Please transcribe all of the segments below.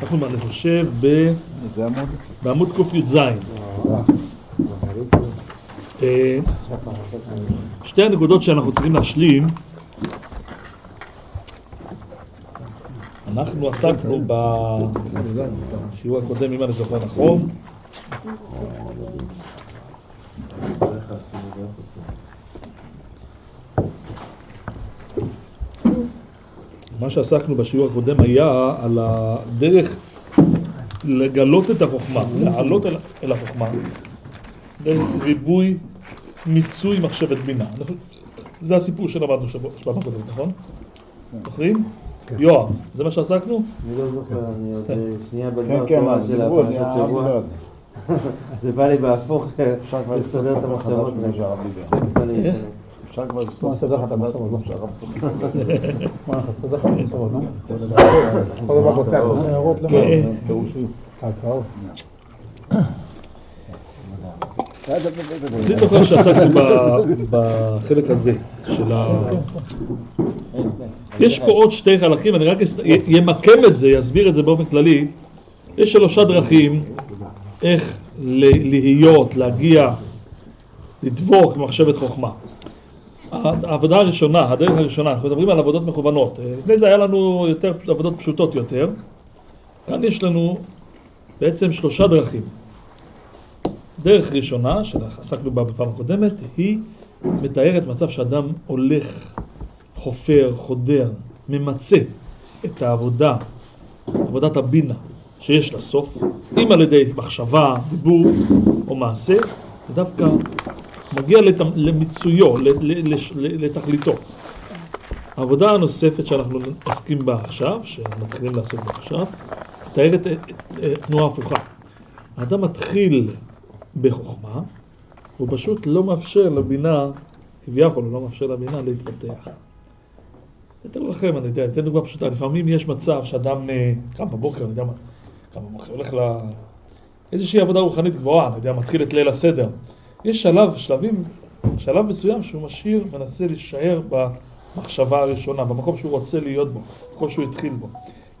אנחנו, אני חושב, בעמוד ק"ז. שתי הנקודות שאנחנו צריכים להשלים. אנחנו עסקנו בשיעור הקודם, אם אני זוכר נכון, מה שעסקנו בשיעור הקודם היה על הדרך לגלות את החוכמה, לעלות אל החוכמה, דרך ריבוי מיצוי מחשבת בינה. זה הסיפור שלמדנו שבוע קודם, נכון? זוכרים? יואב, זה מה שעסקנו? אני לא זוכר, אני עוד שנייה בדבר תורה של הפרשת שבוע. זה בא לי בהפוך, לסדר את המחשבות. אפשר כבר לסדר לך את המחשבות, לא אפשר. מה, לסדר לך את המחשבות, לא? כל דבר קופץ, הערות למעלה. ההקראות. אני זוכר שעסקנו בחלק הזה של יש פה עוד שתי חלקים, אני רק ימקם את זה, יסביר את זה באופן כללי. יש 3 דרכים איך להיות, להגיע, לדבוק במחשבת חוכמה. העבודה הראשונה, הדרך הראשונה, אנחנו מדברים על עבודות מכוונות. לפני זה היה לנו יותר עבודות פשוטות יותר. כאן יש לנו בעצם 3 דרכים. דרך ראשונה, שעסקנו בה בפעם הקודמת, היא מתארת מצב שאדם הולך, חופר, חודר, ממצא את העבודה, עבודת הבינה שיש לה סוף, אם על ידי מחשבה, דיבור או מעשה, ודווקא מגיע למיצויו, לתכליתו. העבודה הנוספת שאנחנו עוסקים בה עכשיו, שמתחילים לעשות בה עכשיו, מתארת תנועה הפוכה. האדם מתחיל בחוכמה, והוא פשוט לא מאפשר לבינה, כביכול הוא לא מאפשר לבינה להתפתח. אתן לכם, אני יודע, אתן דוגמה פשוטה, לפעמים יש מצב שאדם קם בבוקר, אני יודע מה, קם בבוקר, הולך איזושהי עבודה רוחנית גבוהה, אני יודע, מתחיל את ליל הסדר. יש שלב מסוים שהוא משאיר, מנסה להישאר במחשבה הראשונה, במקום שהוא רוצה להיות בו, במקום שהוא התחיל בו.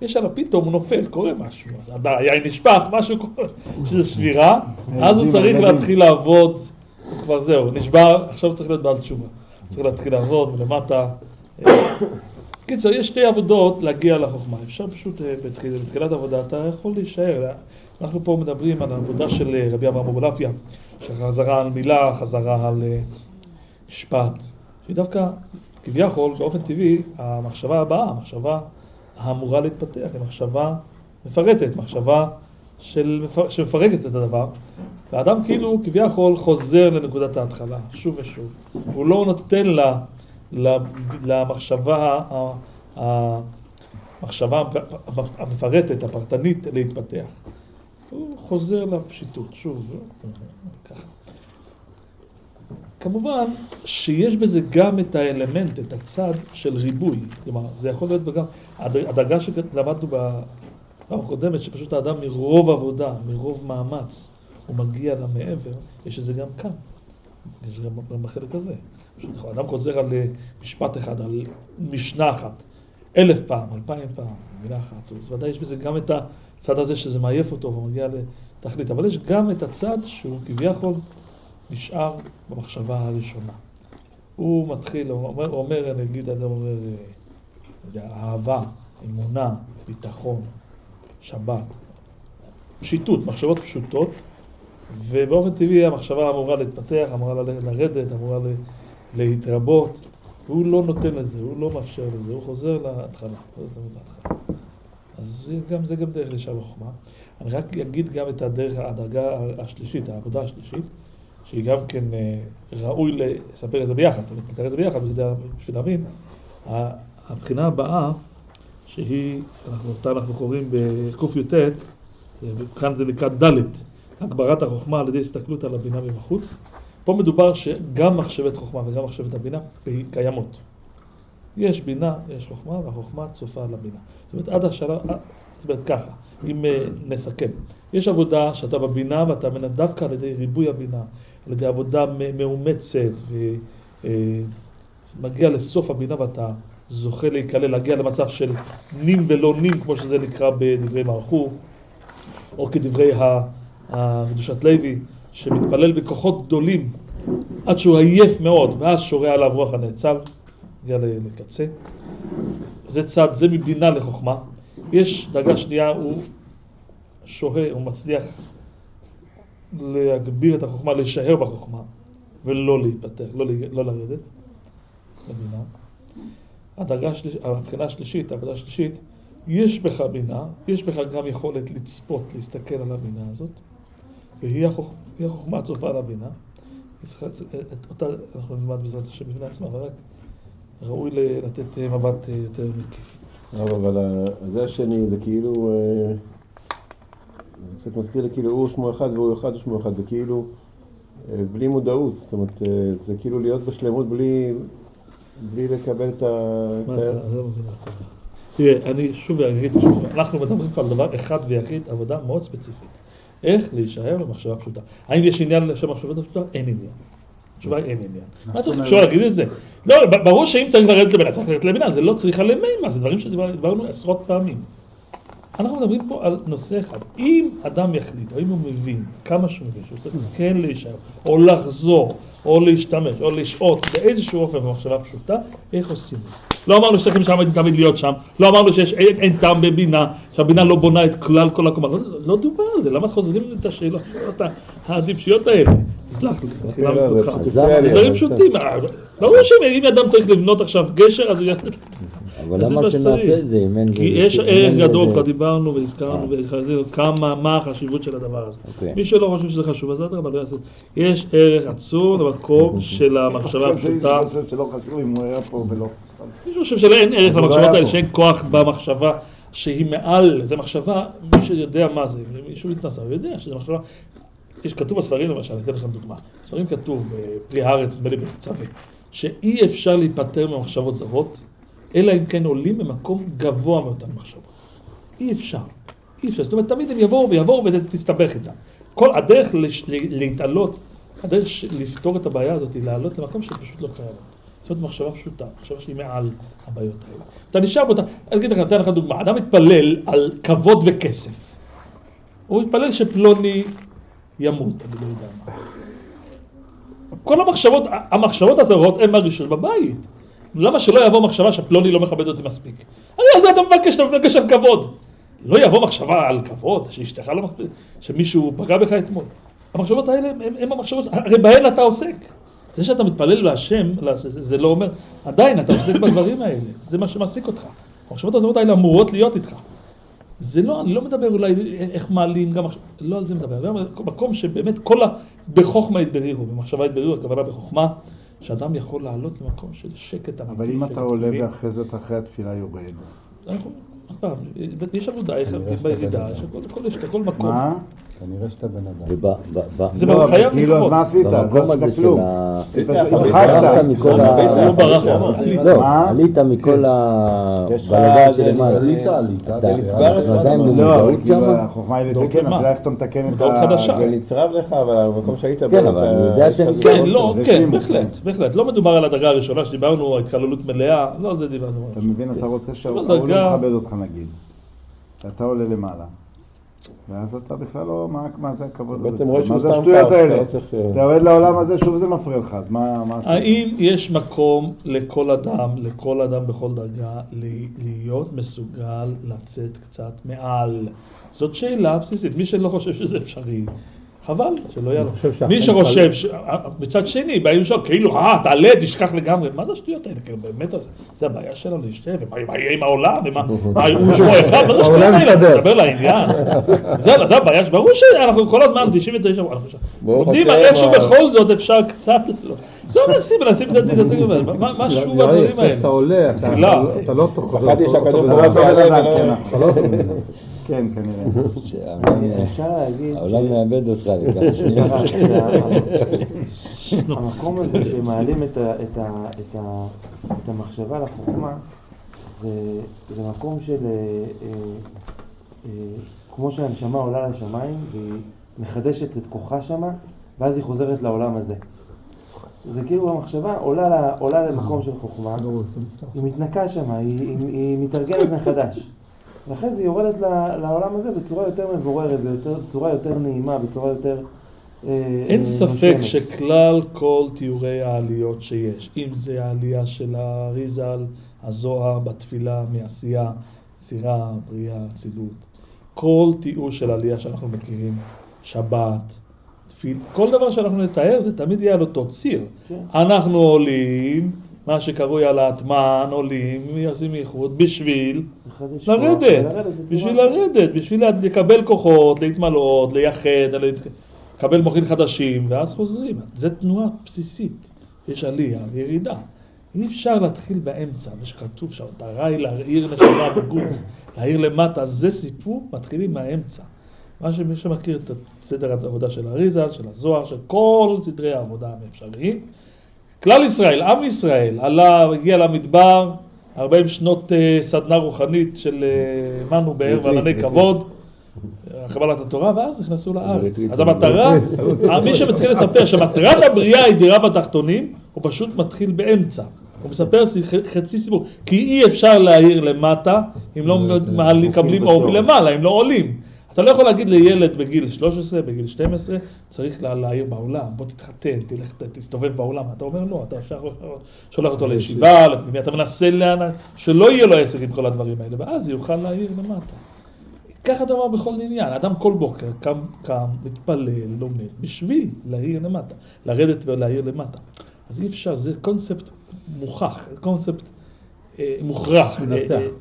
יש עליו פתאום, הוא נופל, קורה משהו, היין נשפך, משהו קורה, שזה שבירה, אז הוא צריך להתחיל לעבוד, כבר זהו, נשבר, עכשיו הוא צריך להיות בעל תשובה. צריך להתחיל לעבוד מלמטה. קיצר, יש 2 עבודות להגיע לחוכמה. אפשר פשוט בתחילת עבודה, אתה יכול להישאר. אנחנו פה מדברים על העבודה של רבי אברהם אבולעפיה, שחזרה על מילה, חזרה על משפט, שהיא דווקא, כביכול, באופן טבעי, המחשבה הבאה, המחשבה האמורה להתפתח, היא מחשבה מפרטת, מחשבה שמפרקת את הדבר. והאדם כאילו כביכול חוזר לנקודת ההתחלה, שוב ושוב. הוא לא נותן למחשבה המפרטת, הפרטנית, להתפתח. הוא חוזר לפשיטות, שוב, ככה. כמובן שיש בזה גם את האלמנט, את הצד של ריבוי. כלומר, זה יכול להיות גם הדרגה שלמדנו בפעם הקודמת, שפשוט האדם מרוב עבודה, מרוב מאמץ, הוא מגיע למעבר, יש את זה גם כאן. יש גם בחלק הזה. פשוט האדם חוזר על משפט אחד, על משנה אחת, 1000 פעם, 2000 פעם, מילה אחת. אז ודאי יש בזה גם את הצד הזה שזה מעייף אותו ומגיע לתכלית. אבל יש גם את הצד שהוא כביכול נשאר במחשבה הראשונה. הוא מתחיל, הוא אומר, נגיד, אדם אומר, אהבה, אמונה, ביטחון, שבת, פשיטות, מחשבות פשוטות, ובאופן טבעי המחשבה אמורה להתפתח, אמורה לרדת, אמורה להתרבות, והוא לא נותן לזה, הוא לא מאפשר לזה, הוא חוזר להתחלה. אז זה גם דרך לשם החוכמה. אני רק אגיד גם את הדרגה השלישית, העבודה השלישית, שהיא גם כן ראוי לספר את זה ביחד, לתאר את זה ביחד, בשביל להבין. הבחינה הבאה, שהיא, אנחנו קוראים בק"י"ט, וכאן זה נקרא ד', הגברת החוכמה על ידי הסתכלות על הבינה מבחוץ. פה מדובר שגם מחשבת חוכמה וגם מחשבת הבינה קיימות. יש בינה, יש חוכמה, והחוכמה צופה על הבינה. זאת אומרת, עד השלב, זאת אומרת ככה, אם נסכם. יש עבודה שאתה בבינה ואתה דווקא על ידי ריבוי הבינה, על ידי עבודה מאומצת ומגיע לסוף הבינה ואתה זוכה להיקלל, להגיע למצב של נים ולא נים, כמו שזה נקרא בדברי מרחו, או כדברי קדושת לוי, שמתפלל בכוחות גדולים עד שהוא עייף מאוד, ואז שורה עליו רוח הנאצל, הגיע לקצה. זה צד, זה מבינה לחוכמה. יש דרגה שנייה, הוא שוהה, הוא מצליח להגביר את החוכמה, להישאר בחוכמה, ולא להיפטר, לא לרדת, לבינה. הבחינה השלישית, העבודה השלישית, יש בך בינה, יש בך גם יכולת לצפות, להסתכל על הבינה הזאת, והיא החוכמה הצופה על הבינה. אותה אנחנו נלמד בעזרת השם בפני עצמה, אבל רק ראוי לתת מבט יותר מקיף. אבל זה השני, זה כאילו, קצת מזכיר לי כאילו הוא שמו אחד והוא אחד ושמו אחד, זה כאילו בלי מודעות, זאת אומרת, זה כאילו להיות בשלמות בלי לקבל את ה... מה אתה לא מבין אותה? תראה, אני שוב אגיד, אנחנו מדברים פה על דבר אחד ויחיד, עבודה מאוד ספציפית. איך להישאר במחשבה פשוטה. האם יש עניין לשם מחשבה פשוטה? אין עניין. התשובה היא אין עניין. מה צריך אפשר להגיד את זה? לא, ברור שאם צריך לרדת לבינה, צריך לרדת לבינה, זה לא צריכה למימה, זה דברים שדיברנו עשרות פעמים. אנחנו מדברים פה על נושא אחד. אם אדם יחליט, או אם הוא מבין כמה שהוא מבין, שהוא צריך כן להישאר, או לחזור, או להשתמש, או לשעות באיזשהו אופן במחשבה פשוטה, איך עושים את זה? לא אמרנו שצריכים שם תמיד להיות שם, לא אמרנו שאין טעם בבינה, שהבינה לא בונה את כלל כל הקומה, לא דובר על זה, למה חוזרים את השאלות הטיפשיות האלה? תסלח לי, תחילה מכולך. זה דברים פשוטים, ברור שאם אדם צריך לבנות עכשיו גשר, אז הוא יעשה... אבל למה שנעשה את זה אם אין... כי יש ערך גדול, כבר דיברנו והזכרנו מה החשיבות של הדבר הזה. מי שלא חושב שזה חשוב, אז לא יעשה. יש ערך עצום למקום של המחשבה הפשוטה. אני חושב שלא חשוב אם הוא היה פה ולא... מי שחושב שאין ערך למחשבות האלה, שאין כוח במחשבה שהיא מעל, זה מחשבה, מי שיודע מה זה, מישהו מתנסה, הוא יודע שזה מחשבה. יש כתוב בספרים למשל, אני אתן לכם דוגמה. בספרים כתוב, פרי הארץ, נדמה לי בצווה, שאי אפשר להיפטר ממחשבות זרות, אלא אם כן עולים במקום גבוה מאותן מחשבות. אי אפשר. אי אפשר. זאת אומרת, תמיד הם יבואו ותסתבך איתם. כל הדרך להתעלות, הדרך לפתור את הבעיה הזאת, היא לעלות למקום שפשוט לא קיים. זאת אומרת, מחשבה פשוטה, מחשבה שהיא מעל הבעיות האלה. אתה נשאר באותה, אני אגיד לך, אתן לך דוגמה, אדם מתפלל על כבוד וכסף. הוא מתפלל שפלוני ימות, אני לא יודע מה. כל המחשבות הזרות הן מהראשון בבית. למה שלא יבוא מחשבה שפלוני לא מכבד אותי מספיק? הרי על זה אתה מבקש על כבוד. לא יבוא מחשבה על כבוד, שאשתך לא מכבד, שמישהו פגע בך אתמול. המחשבות האלה הן המחשבות, הרי בהן אתה עוסק. זה שאתה מתפלל להשם, זה לא אומר, עדיין אתה עוסק בדברים האלה, זה מה שמעסיק אותך. המחשבות הזרות האלה אמורות להיות איתך. זה לא, אני לא מדבר אולי איך מעלים גם, לא על זה מדבר, מקום שבאמת בחוכמה התברירו, במחשבה התברירו, הכוונה בחוכמה, שאדם יכול לעלות למקום של שקט אמיתי. אבל אם אתה עולה ואחרי זאת, אחרי התפילה יורד. יש עבודה, בירידה, יש הכל מקום. מה? כנראה שאתה בן אדם. זה חייב כאילו, אז מה עשית? במקום לא הזה עשית של כלום. ברחת מכל ה... לא ברח. לא, עלית מכל הבלגן שלמעלה. אתה עדיין לא, במודעות כאילו שם? החוכמה היא לתקן, אז איך אתה מתקן את מודעות חדשה. זה נצרב לך, אבל המקום שהיית בו... כן, אבל אני יודע שאני... כן, לא, כן, בהחלט. לא מדובר על הדרגה הראשונה שדיברנו, התחללות מלאה, לא על זה דיברנו. אתה מבין, אתה רוצה שהוא לא מכבד אותך נגיד. אתה עולה למעלה. ואז אתה בכלל לא, מה זה הכבוד הזה? מה זה השטויות האלה? אתה יורד לעולם הזה, שוב זה מפריע לך, אז מה עשית? האם יש מקום לכל אדם בכל דרגה, להיות מסוגל לצאת קצת מעל? זאת שאלה בסיסית. מי שלא חושב שזה אפשרי, חבל, שלא יהיה לו. מי שחושב, מצד שני, באים לשאול, כאילו, תעלה, תשכח לגמרי. מה זה השטויות האלה? באמת, זה הבעיה שלנו להשתה, ומה יהיה עם העולם, ומה הוא שמו אחד, מה זה השטויות האלה? תדבר לעניין. זה הבעיה, ברור שאנחנו כל הזמן, 99, עובדים על איכשהו בכל זאת אפשר קצת, זו מנסים את זה, מה שוב הדברים האלה? כשאתה עולה, אתה לא תוכל. אחת יש הכדור כן, כנראה. אפשר להגיד... העולם מאבד אותך לכמה שנייה. המקום הזה שמעלים את המחשבה לחוכמה, זה מקום של... כמו שהנשמה עולה לשמיים, והיא מחדשת את כוחה שמה, ואז היא חוזרת לעולם הזה. זה כאילו המחשבה עולה למקום של חוכמה, היא מתנקה שם, היא מתארגנת מחדש. ואחרי זה היא יורדת לעולם הזה בצורה יותר מבוררת, בצורה יותר נעימה, בצורה יותר אין ספק שכלל כל תיאורי העליות שיש, אם זה העלייה של האריזל, הזוהר בתפילה, מעשייה, יצירה, בריאה, ציוות, כל תיאור של עלייה שאנחנו מכירים, שבת, תפיל, כל דבר שאנחנו נתאר זה תמיד יהיה על אותו ציר. אנחנו עולים, מה שקרוי על האטמן, עולים, עושים ייחוד, בשביל לרדת, בשביל לקבל כוחות, להתמלות, לייחד, לקבל מוחין חדשים, ואז חוזרים. זו תנועה בסיסית. יש עלייה, ירידה. אי אפשר להתחיל באמצע, ושכתוב שהמטרה היא להאיר נשמה בגוף, להאיר למטה, זה סיפור, מתחילים מהאמצע. מי שמכיר את סדר העבודה של האריזל, של הזוהר, של כל סדרי העבודה האפשריים, כלל ישראל, עם ישראל, הגיע למדבר, 40 שנות סדנה רוחנית של מנו באר וענני כבוד, קבלת התורה, ואז נכנסו לארץ. אז המטרה, מי שמתחיל לספר שמטרת הבריאה היא דירה בתחתונים, הוא פשוט מתחיל באמצע. הוא מספר חצי סיפור, כי אי אפשר להעיר למטה אם לא מקבלים אור מלמעלה, אם לא עולים. אתה לא יכול להגיד לילד בגיל 13, בגיל 12, צריך להעיר בעולם, בוא תתחתן, תסתובב בעולם. אתה אומר לא, אתה שולח אותו לישיבה, אתה מנסה שלא יהיה לו עסק עם כל הדברים האלה, ואז יוכל להעיר למטה. ככה דבר בכל עניין, אדם כל בוקר קם, מתפלל, לומד, בשביל להעיר למטה, לרדת ולהעיר למטה. אז אי אפשר, זה קונספט מוכח, קונספט מוכרח,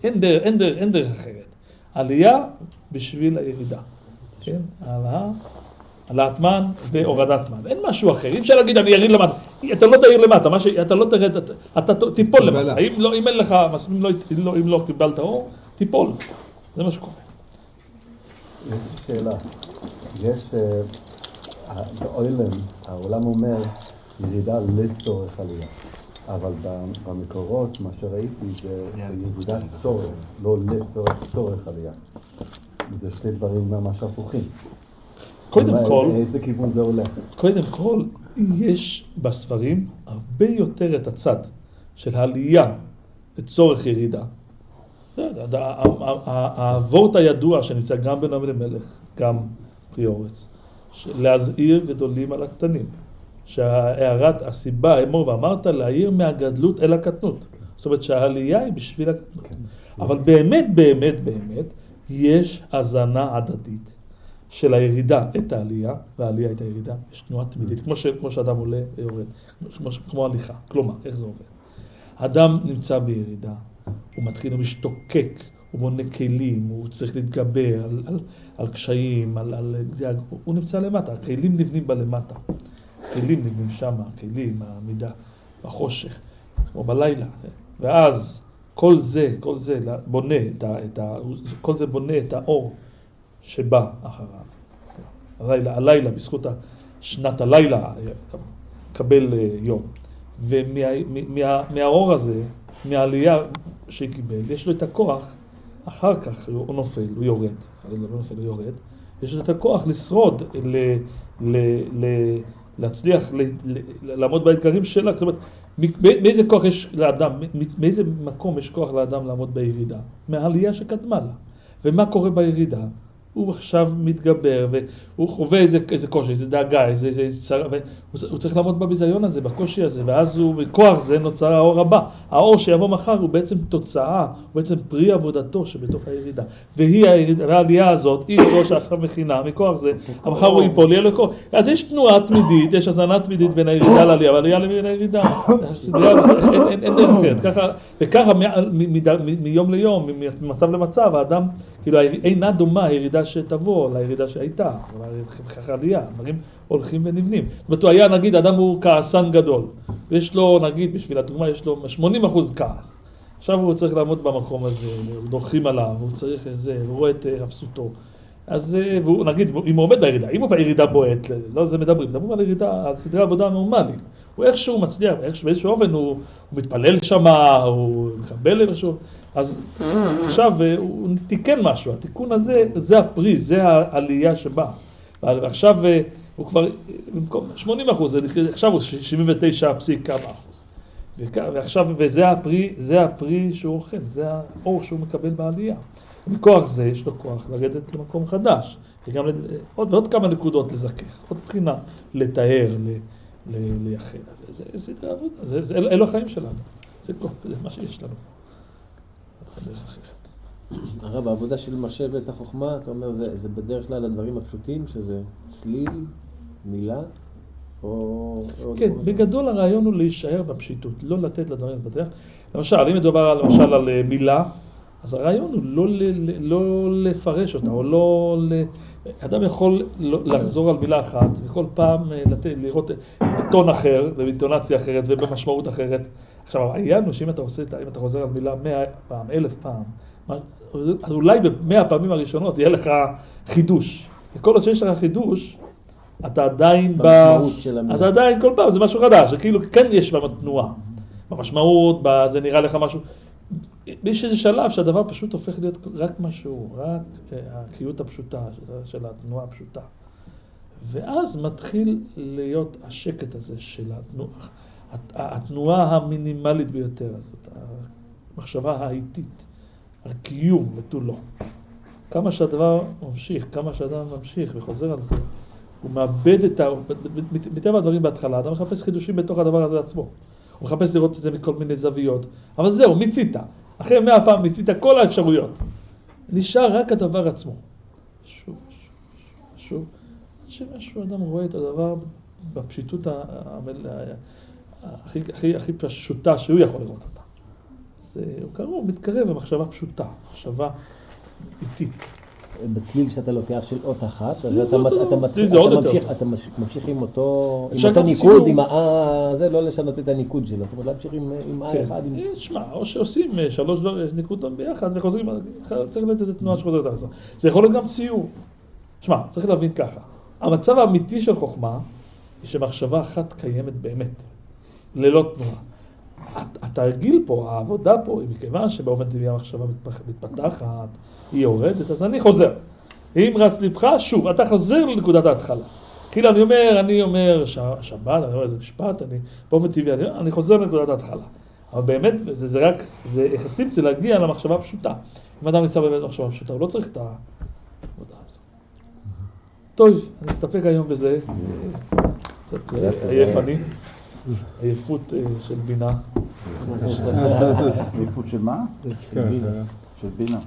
אין דרך אחרת. עלייה בשביל הירידה, כן? העלאת מן והורדת מן. אין משהו אחר. אי אפשר להגיד אני אריד למטה. אתה לא תעיר למטה, אתה לא תרד, אתה תיפול למטה. אם אין לך, אם לא קיבלת אור, תיפול. זה מה שקורה. יש שאלה. יש, באוילם, העולם אומר ירידה לצורך עלייה. אבל במקורות, מה שראיתי זה ירידת צורך, לא לצורך עלייה. זה שני דברים ממש הפוכים. קודם כל, איזה כיוון זה הולך? קודם כל, יש בספרים הרבה יותר את הצד של העלייה לצורך ירידה. העבורת הידוע שנמצא גם בנועם אלימלך, גם פרי אורץ, להזהיר גדולים על הקטנים. שהערת הסיבה, אמור ואמרת, להעיר מהגדלות אל הקטנות. זאת אומרת שהעלייה היא בשביל הקטנות. אבל באמת, יש הזנה הדדית של הירידה את העלייה, והעלייה את הירידה. יש תנועה תמידית, כמו שאדם עולה ויורד, כמו הליכה. כלומר, איך זה עובד? אדם נמצא בירידה, הוא מתחיל, הוא משתוקק, הוא בונה כלים, הוא צריך להתגבר על קשיים, הוא נמצא למטה, הכלים נבנים בלמטה. כלים נבנים שם, כלים, העמידה, בחושך, כמו בלילה. ואז כל זה בונה את האור שבא אחריו. הלילה, בזכות שנת הלילה, קבל יום. ומהאור הזה, מהעלייה שקיבל, יש לו את הכוח, אחר כך הוא נופל, הוא יורד. יש לו את הכוח לשרוד, להצליח לעמוד באתגרים שלה. זאת אומרת, מאיזה כוח יש לאדם, מאיזה מקום יש כוח לאדם לעמוד בירידה? מהעלייה שקדמה לה. ומה קורה בירידה? הוא עכשיו מתגבר, והוא חווה איזה קושי, איזה דאגה, איזה צרה, והוא צריך לעמוד בביזיון הזה, בקושי הזה, ואז בכוח זה נוצר האור הבא. האור שיבוא מחר הוא בעצם תוצאה, הוא בעצם פרי עבודתו שבתוך הירידה. והעלייה הזאת, היא זו שעכשיו מכינה, מכוח זה, המחר הוא ייפול, יהיה לו כוח. אז יש תנועה תמידית, יש הזנה תמידית בין הירידה לעלייה, והעלייה לבין הירידה. אין דרך אחרת. וככה מיום ליום, ממצב למצב, האדם, כאילו, אינה דומה הירידה שתבוא לירידה שהייתה, וככה עלייה, דברים הולכים ונבנים. זאת אומרת, הוא היה, נגיד, אדם הוא כעסן גדול, יש לו, נגיד, בשביל הדוגמה, יש לו 80% כעס. עכשיו הוא צריך לעמוד במקום הזה, דורכים עליו, הוא צריך איזה, הוא רואה את אפסותו. אז, והוא, נגיד, אם הוא עומד בירידה, אם הוא בירידה בועט, לא זה מדברים על ירידה, על סדרי עבודה נורמליים. הוא איכשהו מצליח, באיזשהו אופן הוא מתפלל שם, הוא מקבל משהו. אז עכשיו הוא תיקן משהו, התיקון הזה, זה הפרי, זה העלייה שבא. ועכשיו הוא כבר, במקום 80%, עכשיו הוא 79 פסיק כמה אחוז. ועכשיו, זה הפרי שהוא אוכל, זה האור שהוא מקבל בעלייה. ומכוח זה יש לו כוח לרדת למקום חדש. וגם עוד כמה נקודות לזכך, עוד בחינה לתאר, לייחד. זה סדרי עבודה, אלו החיים שלנו. זה מה שיש לנו. הרב, העבודה של משה ואת החוכמה, אתה אומר, זה בדרך כלל הדברים הפשוטים, שזה צליל, מילה, או... כן, בגדול הרעיון הוא להישאר בפשיטות, לא לתת לדברים בדרך. למשל, אם מדובר למשל על מילה, אז הרעיון הוא לא לפרש אותה, או לא... אדם יכול לחזור על מילה אחת, וכל פעם לראות בטון אחר, ובטונציה אחרת, ובמשמעות אחרת. עכשיו, העניין הוא שאם אתה חוזר על מילה 100 פעם, 1000 פעם, אז אולי ב100 פעמים הראשונות יהיה לך חידוש. וכל עוד שיש לך חידוש, אתה עדיין אתה עדיין כל פעם, זה משהו חדש, זה כאילו כן יש בתנועה. במשמעות, זה נראה לך משהו... יש איזה שלב שהדבר פשוט הופך להיות רק משהו, רק החיות הפשוטה של התנועה הפשוטה. ואז מתחיל להיות השקט הזה של התנועה המינימלית ביותר הזאת, המחשבה האיטית, הקיום ותו לא. כמה שהדבר ממשיך, כמה שהאדם ממשיך וחוזר על זה, הוא מאבד מטבע הדברים בהתחלה, אדם מחפש חידושים בתוך הדבר הזה עצמו. הוא מחפש לראות את זה מכל מיני זוויות. אבל זהו, מיצית. אחרי 100 פעם מיצית כל האפשרויות. נשאר רק הדבר עצמו. שוב. שמשהו אדם רואה את הדבר בפשיטות הכי פשוטה שהוא יכול לראות אותה. הוא מתקרב למחשבה פשוטה, מחשבה איטית. בצליל שאתה לוקח של אות אחת, אתה ממשיך עם אותו ניקוד, זה לא לשנות את הניקוד שלו, זאת אומרת להמשיך עם אחד. שמע, או שעושים 3 ניקודות ביחד וחוזרים, צריך לתת את תנועה שחוזרת על זה. זה יכול להיות גם ציור. שמע, צריך להבין ככה, המצב האמיתי של חוכמה היא שמחשבה אחת קיימת באמת, ללא תנועה. התרגיל פה, העבודה פה, היא מכיוון שבאופן טבעי המחשבה מתפתחת, היא יורדת, אז אני חוזר. אם רץ לבך, שוב, אתה חוזר לנקודת ההתחלה. כאילו אני אומר שבת, אני אומר איזה משפט, באופן טבעי, אני חוזר לנקודת ההתחלה. אבל באמת, זה החלטים, זה להגיע למחשבה פשוטה. אם אדם נמצא באמת במחשבה פשוטה, הוא לא צריך את העבודה הזו. טוב, אני אסתפק היום בזה. קצת עייף אני. עייפות של בינה. עייפות של מה? של בינה.